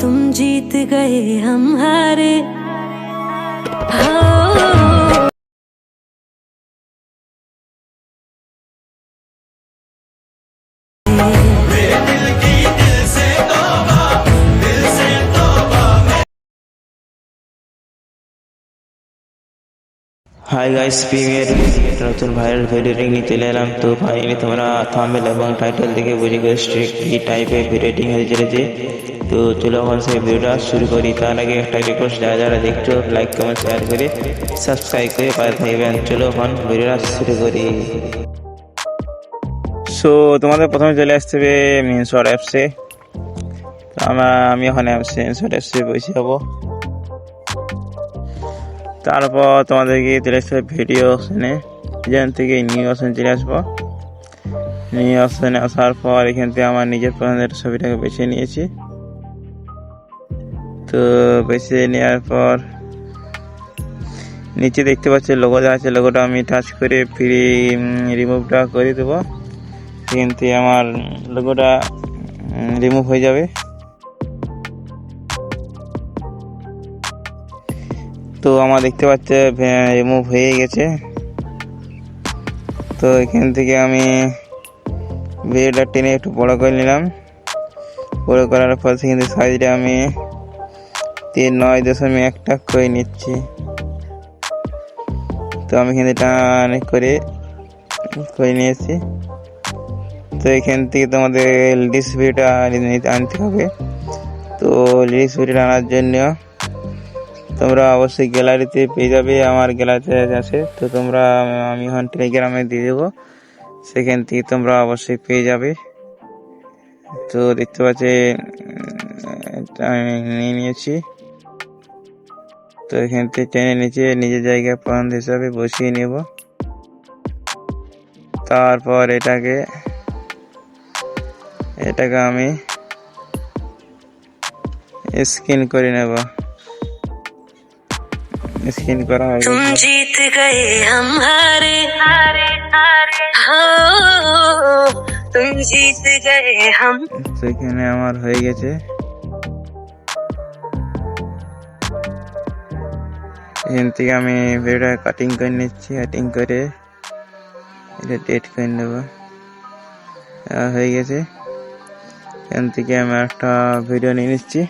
तुम जीत गए हम हारे हो। হাই গাইস, প্রিমিয়ার নতুন ভাইরাল ভিডিও নিয়ে চলে এলাম। তো ফাইনালি তোমরা থাম্বনেল এবং টাইটেল দেখে বুঝে গেছো কি টাইপের ভিডিওটি হতে চলেছে। তো চলো এখন সেই ভিডিওটা শুরু করি। তার আগে একটা রিকোয়েস্ট, যারা যারা দেখছো লাইক কমেন্ট শেয়ার করে সাবস্ক্রাইব করে পাশে থাকবেন। চলো এখন ভিডিওটা শুরু করি। সো তোমাদের প্রথমে চলে আসতে হবে ইনশট অ্যাপসে। আমি এখন ইনশট অ্যাপসে বসে যাবো। তারপর তোমাদেরকে চলে আসতে হবে ভিডিও অপশানে। এখান থেকে নিউ অপশানে চলে আসবো। নিউ অপশানে আসার পর এখান থেকে আমার নিজের পছন্দের ছবিটাকে বেছে নিয়েছি। তো বেছে নেওয়ার পর নিচে দেখতে পাচ্ছি লোগো দেওয়া আছে, লোগোটা আমি টাচ করে ফ্রি রিমুভটা করে দেবো। এখান থেকে আমার লোগোটা রিমুভ হয়ে যাবে। তো আমার দেখতে পাচ্ছে রিমুভ হয়ে গেছে। তো এখান থেকে আমি ভিডিওটা টেনে একটু বড় করে নিলাম। বড় করার পর সেখান থেকে সাইজটা আমি 9.1 করে নিচ্ছি। তো আমি এখানে টান করে নিয়েছি। তো এখান থেকে তোমাদের লিরিক্স ভিডিওটা আনতে হবে। তো লিরিক্স ভিডিওটা আনার জন্য তোমরা অবশ্যই গ্যালারিতে পেয়ে যাবে, আমার গ্যালারিতে আছে। তো তোমরা আমি এখন টেলিগ্রামে দিয়ে দেবো, সেখান থেকে তোমরা অবশ্যই পেয়ে যাবে। তো দেখতে পাচ্ছি নিয়ে নিয়েছি। তো এখান থেকে টেনে নিচে নিজের জায়গায় পছন্দ হিসাবে বসিয়ে নেব। তারপর এটাকে আমি স্ক্যান করে নেব। स्किन करा है। तुम जीत गए हम हारे हो, तुम जीत गए हम। সেখানে আমার হয়ে গেছে। এখান থেকে আমি ভিডিওটা কাটিং করে নিচ্ছি। কাটিং করে এটা ডেট করে নেব। হয়ে গেছে। এখান থেকে আমি একটা ভিডিও নিয়ে নিচ্ছি।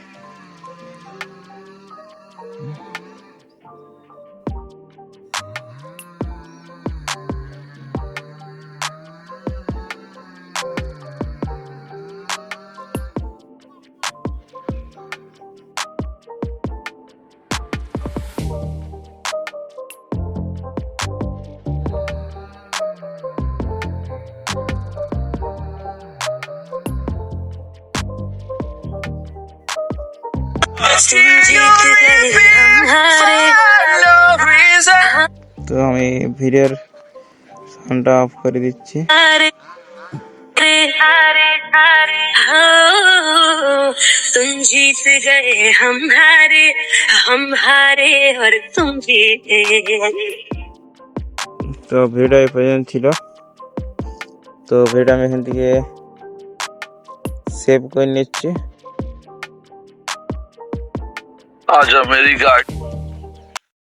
তো আমি ভিডিওর সাউন্ডটা অফ করে দিচ্ছি। तुम जीत गए हम हारे और तुम जीते। তো ভিডিওটা এই পর্যন্ত ছিল। তো ভিডিওটা আমি এখান থেকে সেভ করে নিচ্ছি। आजा मेरी गाड़ी।